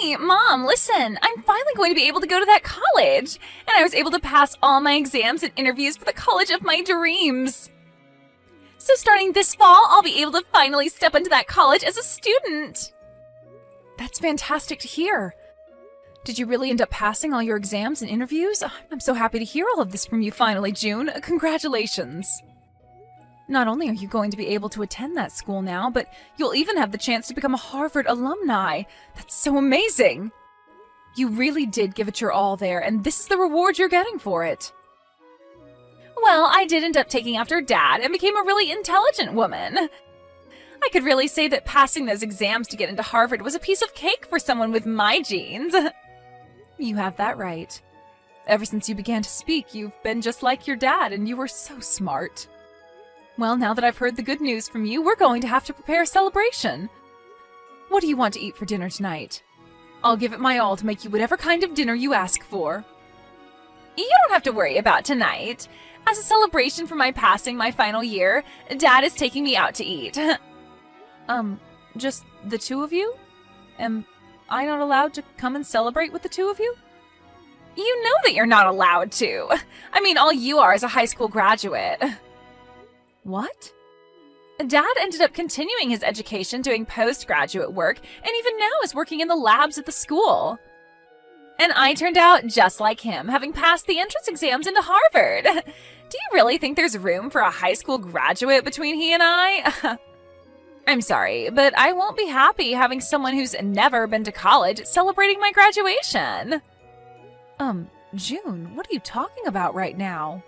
Hey, Mom, listen, I'm finally going to be able to go to that college, and I was able to pass all my exams and interviews for the college of my dreams. So starting this fall, I'll be able to finally step into that college as a student. That's fantastic to hear. Did you really end up passing all your exams and interviews? I'm so happy to hear all of this from you finally, June. Congratulations. Not only are you going to be able to attend that school now, but you'll even have the chance to become a Harvard alumni. That's so amazing. You really did give it your all there, and this is the reward you're getting for it. Well, I did end up taking after Dad and became a really intelligent woman. I could really say that passing those exams to get into Harvard was a piece of cake for someone with my genes. You have that right. Ever since you began to speak, you've been just like your dad, and you were so smart. Well, now that I've heard the good news from you, we're going to have to prepare a celebration. What do you want to eat for dinner tonight? I'll give it my all to make you whatever kind of dinner you ask for. You don't have to worry about tonight. As a celebration for my passing my final year, Dad is taking me out to eat. Just the two of you? Am I not allowed to come and celebrate with the two of you? You know that you're not allowed to. I mean, all you are is a high school graduate. What? Dad ended up continuing his education doing postgraduate work, and even now is working in the labs at the school. And I turned out just like him, having passed the entrance exams into Harvard. Do you really think there's room for a high school graduate between he and I? I'm sorry, but I won't be happy having someone who's never been to college celebrating my graduation. June, what are you talking about right now?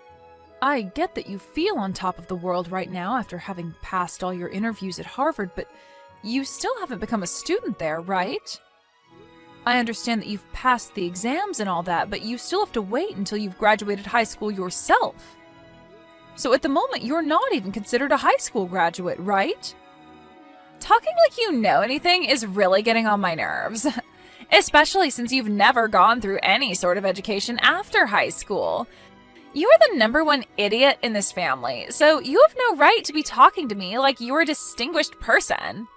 I get that you feel on top of the world right now after having passed all your interviews at Harvard, but you still haven't become a student there, right? I understand that you've passed the exams and all that, but you still have to wait until you've graduated high school yourself. So at the moment, you're not even considered a high school graduate, right? Talking like you know anything is really getting on my nerves. Especially since you've never gone through any sort of education after high school. You are the number one idiot in this family, so you have no right to be talking to me like you're a distinguished person.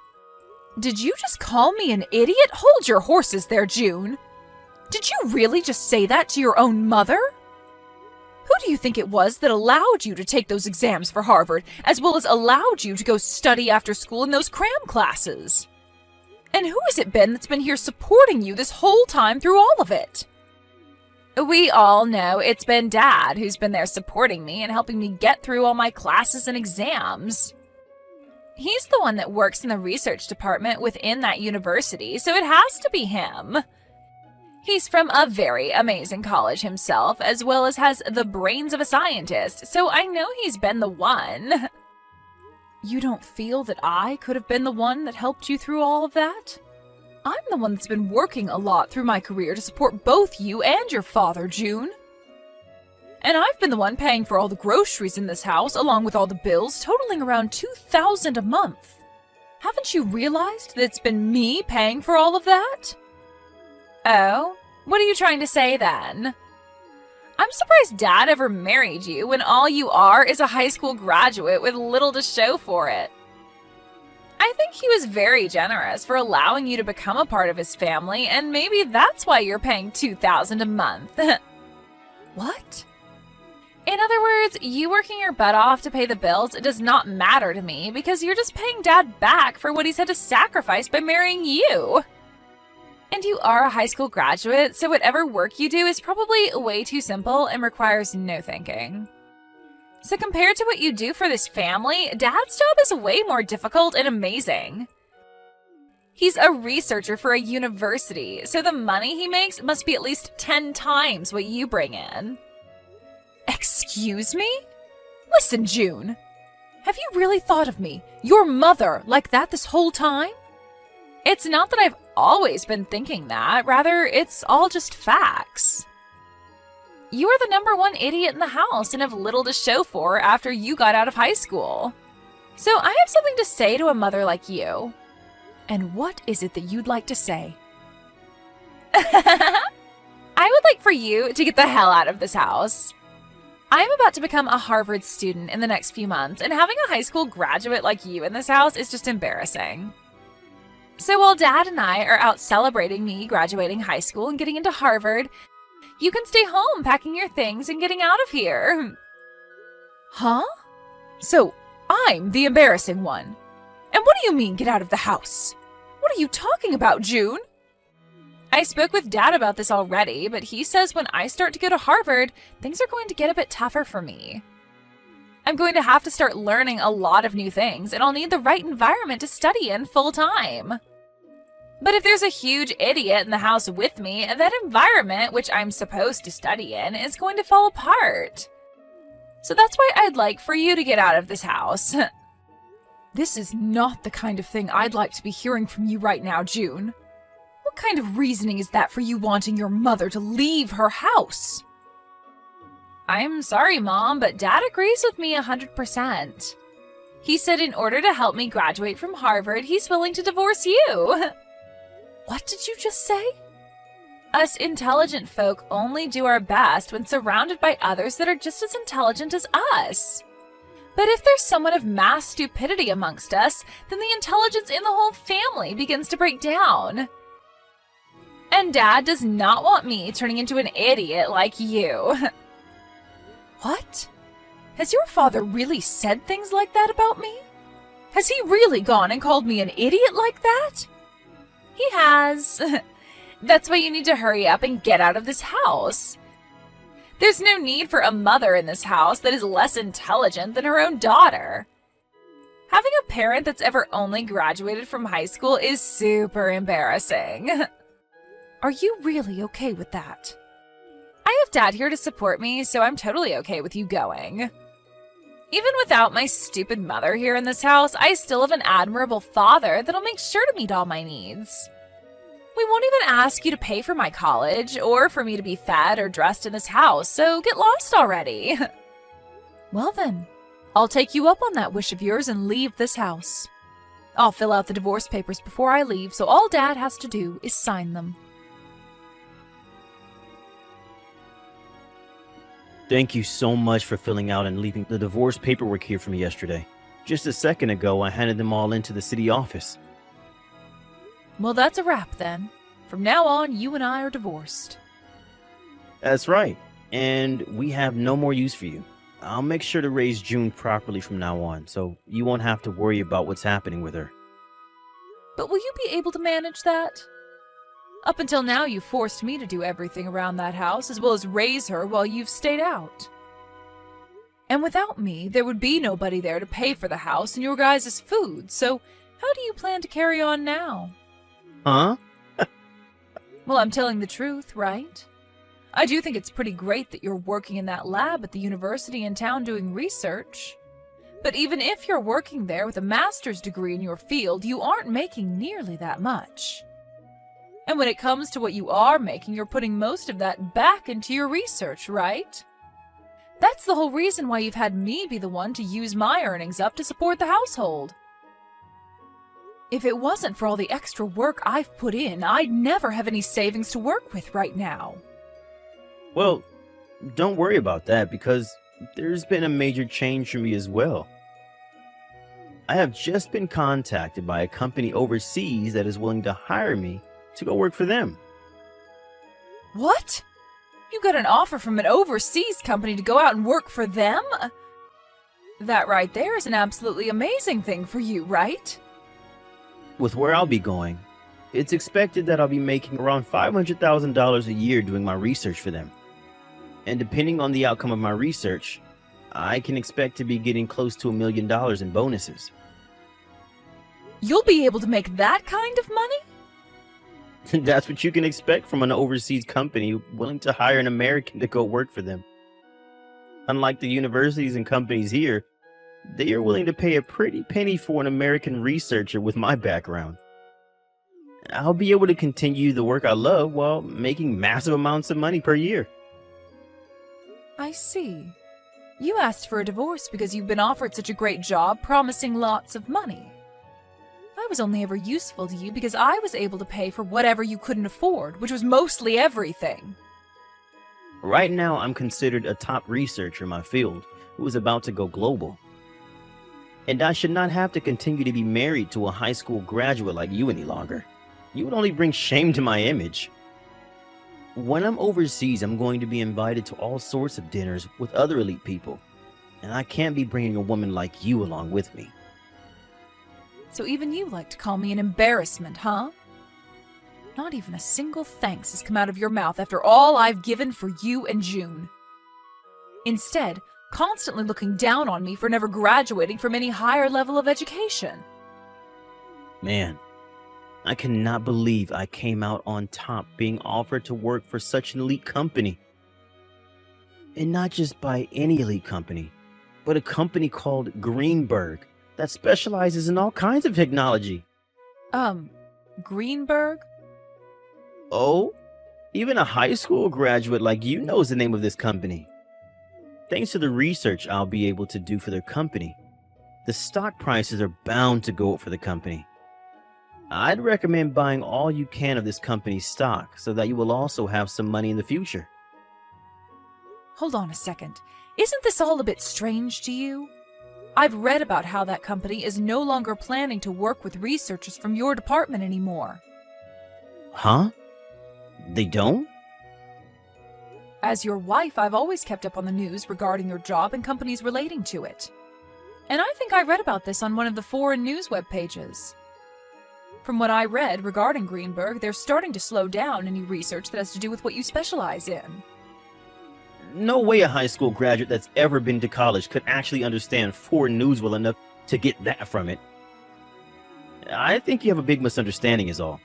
Did you just call me an idiot? Hold your horses there, June. Did you really just say that to your own mother? Who do you think it was that allowed you to take those exams for Harvard, as well as allowed you to go study after school in those cram classes? And who has it been that's been here supporting you this whole time through all of it? We all know it's been Dad who's been there supporting me and helping me get through all my classes and exams. He's the one that works in the research department within that university, so it has to be him. He's from a very amazing college himself, as well as has the brains of a scientist, so I know he's been the one. You don't feel that I could have been the one that helped you through all of that? I'm the one that's been working a lot through my career to support both you and your father, June. And I've been the one paying for all the groceries in this house, along with all the bills, totaling around $2,000 a month. Haven't you realized that it's been me paying for all of that? Oh, what are you trying to say then? I'm surprised Dad ever married you when all you are is a high school graduate with little to show for it. I think he was very generous for allowing you to become a part of his family, and maybe that's why you're paying $2,000 a month. What? In other words, you working your butt off to pay the bills does not matter to me because you're just paying Dad back for what he's had to sacrifice by marrying you. And you are a high school graduate, so whatever work you do is probably way too simple and requires no thinking. So compared to what you do for this family, Dad's job is way more difficult and amazing. He's a researcher for a university, so the money he makes must be at least 10 times what you bring in. Excuse me? Listen, June. Have you really thought of me, your mother, like that this whole time? It's not that I've always been thinking that. Rather, it's all just facts. You are the number one idiot in the house and have little to show for after you got out of high school. So I have something to say to a mother like you. And what is it that you'd like to say? I would like for you to get the hell out of this house. I'm about to become a Harvard student in the next few months, and having a high school graduate like you in this house is just embarrassing. So while Dad and I are out celebrating me graduating high school and getting into Harvard, you can stay home packing your things and getting out of here. Huh? So I'm the embarrassing one. And what do you mean, get out of the house? What are you talking about, June? I spoke with Dad about this already, but he says when I start to go to Harvard, things are going to get a bit tougher for me. I'm going to have to start learning a lot of new things, and I'll need the right environment to study in full time. But if there's a huge idiot in the house with me, that environment, which I'm supposed to study in, is going to fall apart. So that's why I'd like for you to get out of this house. This is not the kind of thing I'd like to be hearing from you right now, June. What kind of reasoning is that for you wanting your mother to leave her house? I'm sorry, Mom, but Dad agrees with me 100%. He said in order to help me graduate from Harvard, he's willing to divorce you. What did you just say? Us intelligent folk only do our best when surrounded by others that are just as intelligent as us. But if there's someone of mass stupidity amongst us, then the intelligence in the whole family begins to break down. And Dad does not want me turning into an idiot like you. What? Has your father really said things like that about me? Has he really gone and called me an idiot like that? He has. That's why you need to hurry up and get out of this house. There's no need for a mother in this house that is less intelligent than her own daughter. Having a parent that's ever only graduated from high school is super embarrassing. Are you really okay with that? I have Dad here to support me, so I'm totally okay with you going. Even without my stupid mother here in this house, I still have an admirable father that'll make sure to meet all my needs. We won't even ask you to pay for my college or for me to be fed or dressed in this house, so get lost already. Well then, I'll take you up on that wish of yours and leave this house. I'll fill out the divorce papers before I leave, so all Dad has to do is sign them. Thank you so much for filling out and leaving the divorce paperwork here for me yesterday. Just a second ago, I handed them all into the city office. Well, that's a wrap then. From now on, you and I are divorced. That's right. And we have no more use for you. I'll make sure to raise June properly from now on, so you won't have to worry about what's happening with her. But will you be able to manage that? Up until now, you forced me to do everything around that house, as well as raise her while you've stayed out. And without me, there would be nobody there to pay for the house and your guys' food, so how do you plan to carry on now? Huh? Well, I'm telling the truth, right? I do think it's pretty great that you're working in that lab at the university in town doing research. But even if you're working there with a master's degree in your field, you aren't making nearly that much. And when it comes to what you are making, you're putting most of that back into your research, right? That's the whole reason why you've had me be the one to use my earnings up to support the household. If it wasn't for all the extra work I've put in, I'd never have any savings to work with right now. Well, don't worry about that because there's been a major change for me as well. I have just been contacted by a company overseas that is willing to hire me to go work for them. What? You got an offer from an overseas company to go out and work for them? That right there is an absolutely amazing thing for you, right? With where I'll be going, it's expected that I'll be making around $500,000 a year doing my research for them. And depending on the outcome of my research, I can expect to be getting close to $1 million in bonuses. You'll be able to make that kind of money? That's what you can expect from an overseas company willing to hire an American to go work for them. Unlike the universities and companies here, they are willing to pay a pretty penny for an American researcher with my background. I'll be able to continue the work I love while making massive amounts of money per year. I see. You asked for a divorce because you've been offered such a great job promising lots of money. I was only ever useful to you because I was able to pay for whatever you couldn't afford, which was mostly everything. Right now, I'm considered a top researcher in my field who is about to go global. And I should not have to continue to be married to a high school graduate like you any longer. You would only bring shame to my image. When I'm overseas, I'm going to be invited to all sorts of dinners with other elite people. And I can't be bringing a woman like you along with me. So even you like to call me an embarrassment, huh? Not even a single thanks has come out of your mouth after all I've given for you and June. Instead, constantly looking down on me for never graduating from any higher level of education. Man, I cannot believe I came out on top being offered to work for such an elite company. And not just by any elite company, but a company called Greenberg that specializes in all kinds of technology. Greenberg? Oh, even a high school graduate like you knows the name of this company. Thanks to the research I'll be able to do for their company, the stock prices are bound to go up for the company. I'd recommend buying all you can of this company's stock so that you will also have some money in the future. Hold on a second. Isn't this all a bit strange to you? I've read about how that company is no longer planning to work with researchers from your department anymore. Huh? They don't? As your wife, I've always kept up on the news regarding your job and companies relating to it. And I think I read about this on one of the foreign news web pages. From what I read regarding Greenberg, they're starting to slow down any research that has to do with what you specialize in. No way a high school graduate that's ever been to college could actually understand foreign news well enough to get that from it. I think you have a big misunderstanding is all.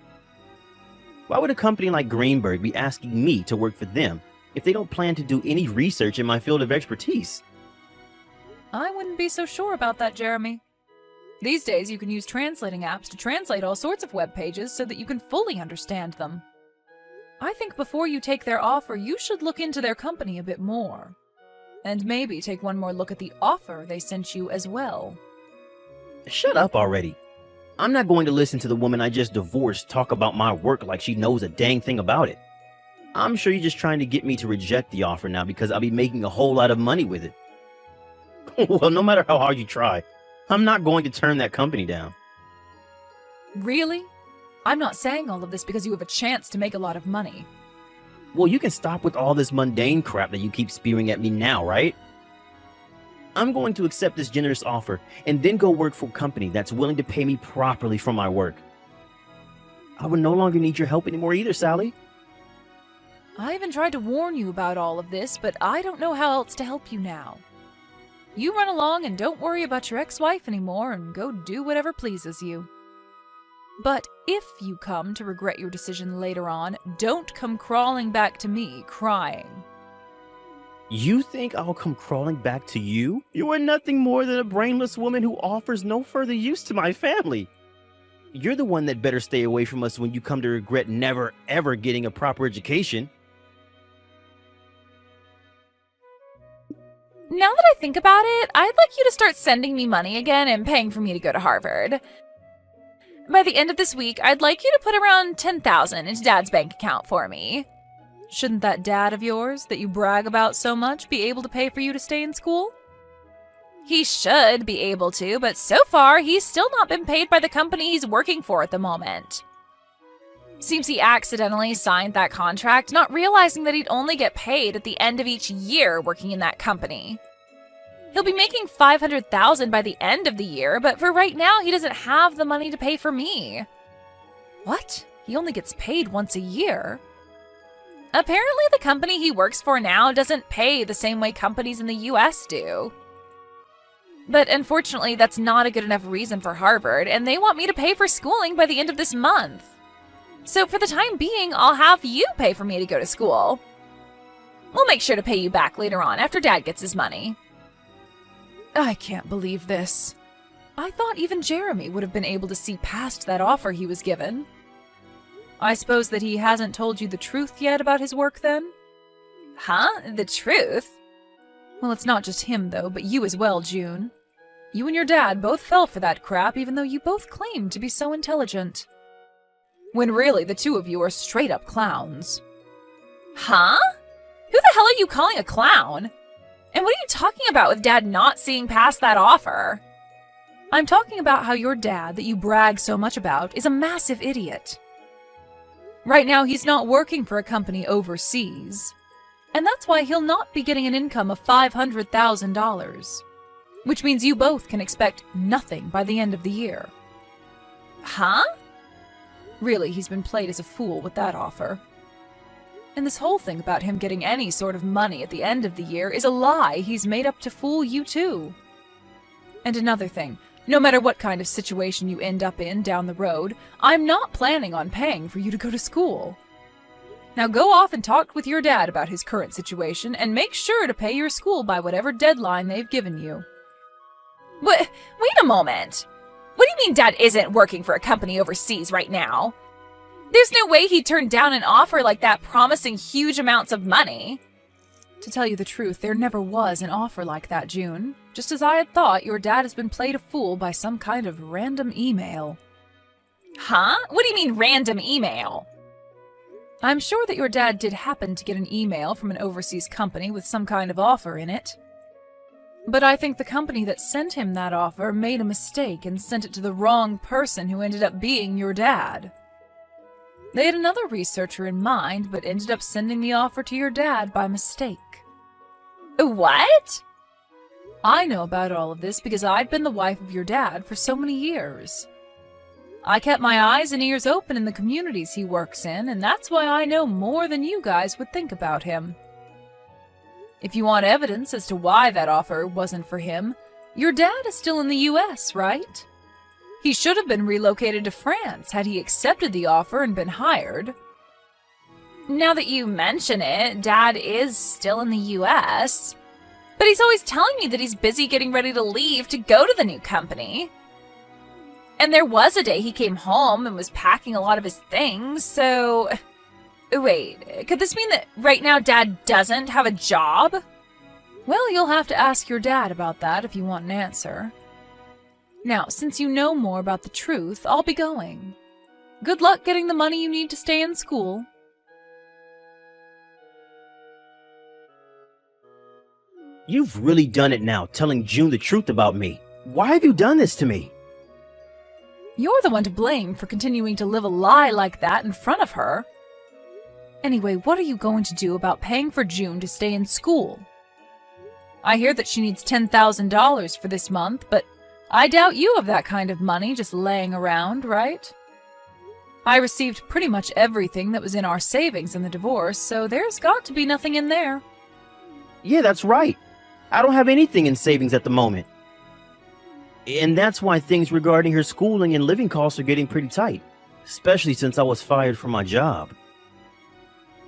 Why would a company like Greenberg be asking me to work for them if they don't plan to do any research in my field of expertise? I wouldn't be so sure about that, Jeremy. These days, you can use translating apps to translate all sorts of web pages so that you can fully understand them. I think before you take their offer, you should look into their company a bit more. And maybe take one more look at the offer they sent you as well. Shut up already. I'm not going to listen to the woman I just divorced talk about my work like she knows a dang thing about it. I'm sure you're just trying to get me to reject the offer now because I'll be making a whole lot of money with it. Well, no matter how hard you try, I'm not going to turn that company down. Really? I'm not saying all of this because you have a chance to make a lot of money. Well, you can stop with all this mundane crap that you keep spewing at me now, right? I'm going to accept this generous offer and then go work for a company that's willing to pay me properly for my work. I would no longer need your help anymore either, Sally. I even tried to warn you about all of this, but I don't know how else to help you now. You run along and don't worry about your ex-wife anymore and go do whatever pleases you. But if you come to regret your decision later on, don't come crawling back to me crying. You think I'll come crawling back to you? You are nothing more than a brainless woman who offers no further use to my family. You're the one that better stay away from us when you come to regret never, ever getting a proper education. Now that I think about it, I'd like you to start sending me money again and paying for me to go to Harvard. By the end of this week, I'd like you to put around $10,000 into Dad's bank account for me. Shouldn't that dad of yours, that you brag about so much, be able to pay for you to stay in school? He should be able to, but so far, he's still not been paid by the company he's working for at the moment. Seems he accidentally signed that contract, not realizing that he'd only get paid at the end of each year working in that company. He'll be making $500,000 by the end of the year, but for right now, he doesn't have the money to pay for me. What? He only gets paid once a year? Apparently, the company he works for now doesn't pay the same way companies in the US do. But unfortunately, that's not a good enough reason for Harvard, and they want me to pay for schooling by the end of this month. So for the time being, I'll have you pay for me to go to school. We'll make sure to pay you back later on after Dad gets his money. I can't believe this. I thought even Jeremy would have been able to see past that offer he was given. I suppose that he hasn't told you the truth yet about his work then? Huh? The truth? Well, it's not just him though, but you as well, June. You and your dad both fell for that crap even though you both claimed to be so intelligent. When really the two of you are straight up clowns. Huh? Who the hell are you calling a clown? And what are you talking about with Dad not seeing past that offer? I'm talking about how your dad, that you brag so much about, is a massive idiot. Right now, he's not working for a company overseas, and that's why he'll not be getting an income of $500,000, which means you both can expect nothing by the end of the year. Huh? Really, he's been played as a fool with that offer. And this whole thing about him getting any sort of money at the end of the year is a lie he's made up to fool you too. And another thing, no matter what kind of situation you end up in down the road, I'm not planning on paying for you to go to school. Now go off and talk with your dad about his current situation and make sure to pay your school by whatever deadline they've given you. Wait a moment. What do you mean Dad isn't working for a company overseas right now? There's no way he'd turn down an offer like that promising huge amounts of money. To tell you the truth, there never was an offer like that, June. Just as I had thought, your dad has been played a fool by some kind of random email. Huh? What do you mean random email? I'm sure that your dad did happen to get an email from an overseas company with some kind of offer in it. But I think the company that sent him that offer made a mistake and sent it to the wrong person who ended up being your dad. They had another researcher in mind, but ended up sending the offer to your dad by mistake. What? I know about all of this because I'd been the wife of your dad for so many years. I kept my eyes and ears open in the communities he works in, and that's why I know more than you guys would think about him. If you want evidence as to why that offer wasn't for him, your dad is still in the US, right? He should have been relocated to France had he accepted the offer and been hired. Now that you mention it, Dad is still in the US. But he's always telling me that he's busy getting ready to leave to go to the new company. And there was a day he came home and was packing a lot of his things, so... Wait, could this mean that right now Dad doesn't have a job? Well, you'll have to ask your dad about that if you want an answer. Now, since you know more about the truth, I'll be going. Good luck getting the money you need to stay in school. You've really done it now, telling June the truth about me. Why have you done this to me? You're the one to blame for continuing to live a lie like that in front of her. Anyway, what are you going to do about paying for June to stay in school? I hear that she needs $10,000 for this month, but I doubt you have that kind of money just laying around, right? I received pretty much everything that was in our savings in the divorce, so there's got to be nothing in there. Yeah, that's right. I don't have anything in savings at the moment. And that's why things regarding her schooling and living costs are getting pretty tight, especially since I was fired from my job.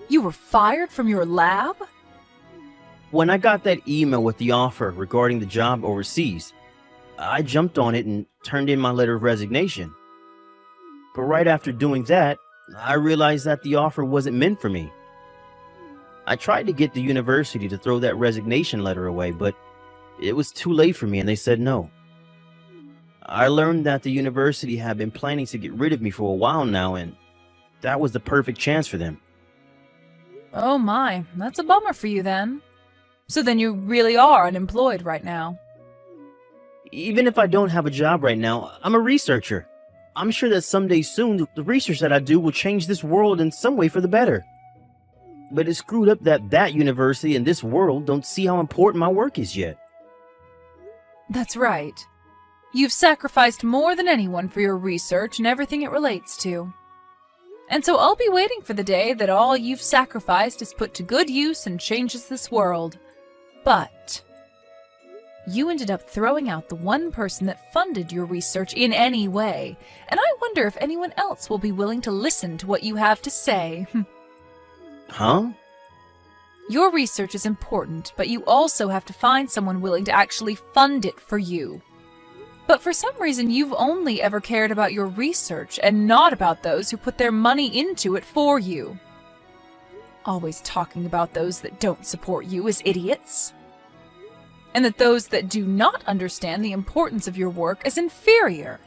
You were fired from your lab? When I got that email with the offer regarding the job overseas, I jumped on it and turned in my letter of resignation. But right after doing that, I realized that the offer wasn't meant for me. I tried to get the university to throw that resignation letter away, but it was too late for me and they said no. I learned that the university had been planning to get rid of me for a while now, and that was the perfect chance for them. Oh my, that's a bummer for you then. So then you really are unemployed right now. Even if I don't have a job right now, I'm a researcher. I'm sure that someday soon the research that I do will change this world in some way for the better. But it's screwed up that university and this world don't see how important my work is yet. That's right. You've sacrificed more than anyone for your research and everything it relates to. And so I'll be waiting for the day that all you've sacrificed is put to good use and changes this world. But you ended up throwing out the one person that funded your research in any way, and I wonder if anyone else will be willing to listen to what you have to say. Huh? Your research is important, but you also have to find someone willing to actually fund it for you. But for some reason, you've only ever cared about your research and not about those who put their money into it for you. Always talking about those that don't support you as idiots. And that those that do not understand the importance of your work as inferior.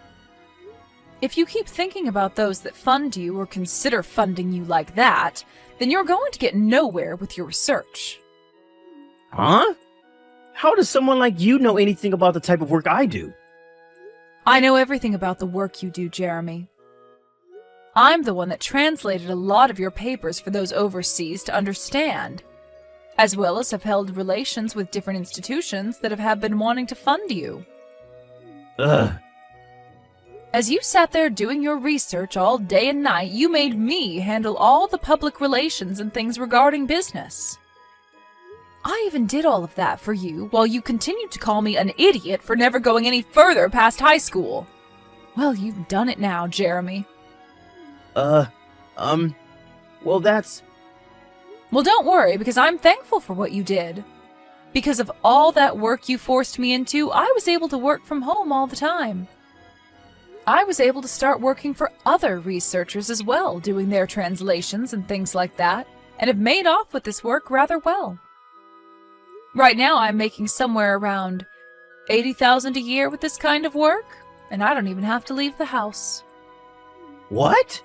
If you keep thinking about those that fund you or consider funding you like that, then you're going to get nowhere with your research. Huh? How does someone like you know anything about the type of work I do? I know everything about the work you do, Jeremy. I'm the one that translated a lot of your papers for those overseas to understand, as well as have held relations with different institutions that have been wanting to fund you. Ugh. As you sat there doing your research all day and night, you made me handle all the public relations and things regarding business. I even did all of that for you while you continued to call me an idiot for never going any further past high school. Well, you've done it now, Jeremy. Well, that's... Well, don't worry, because I'm thankful for what you did. Because of all that work you forced me into, I was able to work from home all the time. I was able to start working for other researchers as well, doing their translations and things like that, and have made off with this work rather well. Right now, I'm making somewhere around $80,000 a year with this kind of work, and I don't even have to leave the house. What?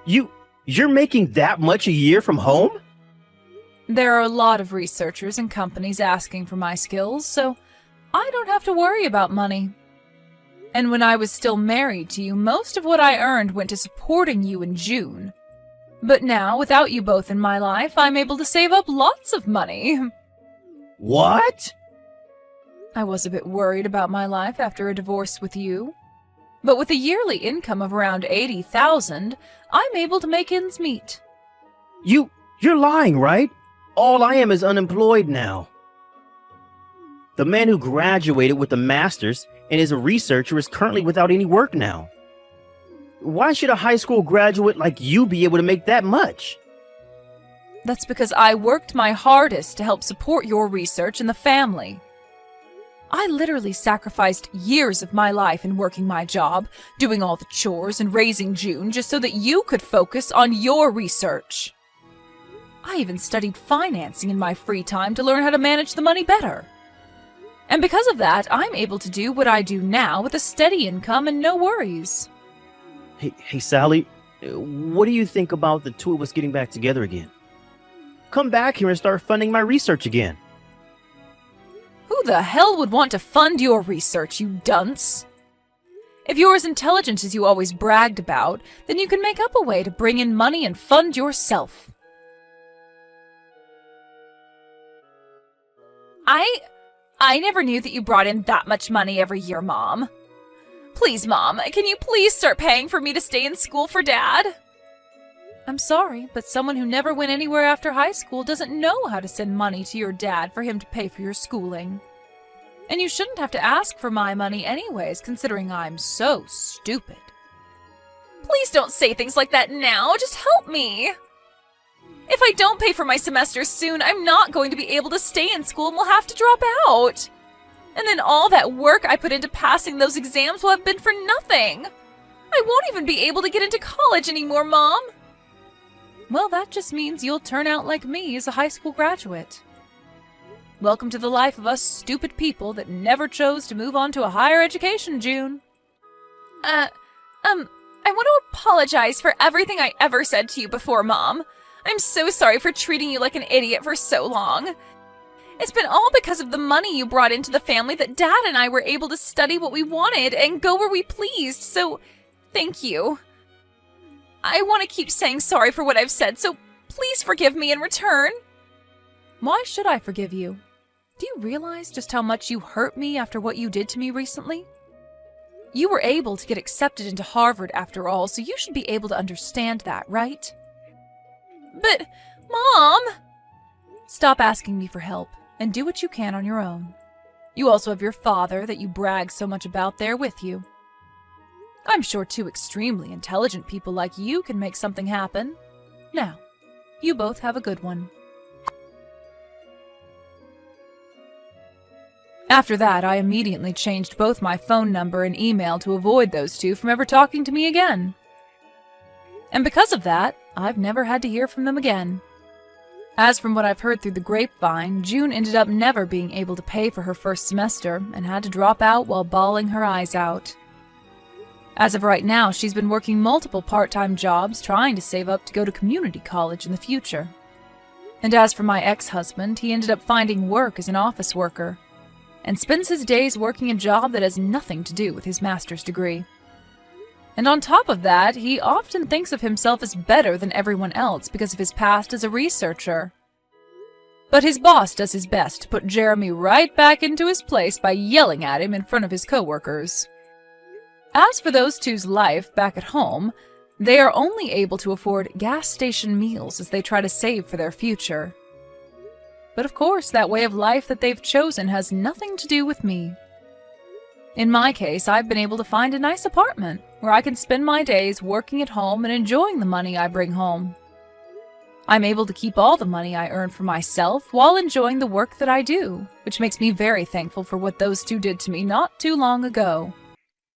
You're making that much a year from home? There are a lot of researchers and companies asking for my skills, so I don't have to worry about money. And when I was still married to you, most of what I earned went to supporting you in June. But now, without you both in my life, I'm able to save up lots of money. What? I was a bit worried about my life after a divorce with you. But with a yearly income of around $80,000, I'm able to make ends meet. You're lying, right? All I am is unemployed now. The man who graduated with a master's and is a researcher is currently without any work now. Why should a high school graduate like you be able to make that much? That's because I worked my hardest to help support your research and the family. I literally sacrificed years of my life in working my job, doing all the chores and raising June just so that you could focus on your research. I even studied financing in my free time to learn how to manage the money better. And because of that, I'm able to do what I do now with a steady income and no worries. Hey, Sally, what do you think about the two of us getting back together again? Come back here and start funding my research again. Who the hell would want to fund your research, you dunce? If you're as intelligent as you always bragged about, then you can make up a way to bring in money and fund yourself. I never knew that you brought in that much money every year, Mom. Please, Mom, can you please start paying for me to stay in school for Dad? I'm sorry, but someone who never went anywhere after high school doesn't know how to send money to your dad for him to pay for your schooling. And you shouldn't have to ask for my money anyways, considering I'm so stupid. Please don't say things like that now. Just help me. If I don't pay for my semester soon, I'm not going to be able to stay in school and will have to drop out. And then all that work I put into passing those exams will have been for nothing. I won't even be able to get into college anymore, Mom. Well, that just means you'll turn out like me as a high school graduate. Welcome to the life of us stupid people that never chose to move on to a higher education, June. I want to apologize for everything I ever said to you before, Mom. I'm so sorry for treating you like an idiot for so long. It's been all because of the money you brought into the family that Dad and I were able to study what we wanted and go where we pleased, so thank you. I want to keep saying sorry for what I've said, so please forgive me in return. Why should I forgive you? Do you realize just how much you hurt me after what you did to me recently? You were able to get accepted into Harvard after all, so you should be able to understand that, right? But, Mom! Stop asking me for help, and do what you can on your own. You also have your father that you brag so much about there with you. I'm sure two extremely intelligent people like you can make something happen. Now, you both have a good one. After that, I immediately changed both my phone number and email to avoid those two from ever talking to me again. And because of that, I've never had to hear from them again. As from what I've heard through the grapevine, June ended up never being able to pay for her first semester and had to drop out while bawling her eyes out. As of right now, she's been working multiple part-time jobs trying to save up to go to community college in the future. And as for my ex-husband, he ended up finding work as an office worker. and spends his days working a job that has nothing to do with his master's degree. And on top of that, he often thinks of himself as better than everyone else because of his past as a researcher. But his boss does his best to put Jeremy right back into his place by yelling at him in front of his coworkers. As for those two's life back at home, they are only able to afford gas station meals as they try to save for their future. But of course, that way of life that they've chosen has nothing to do with me. In my case, I've been able to find a nice apartment where I can spend my days working at home and enjoying the money I bring home. I'm able to keep all the money I earn for myself while enjoying the work that I do, which makes me very thankful for what those two did to me not too long ago.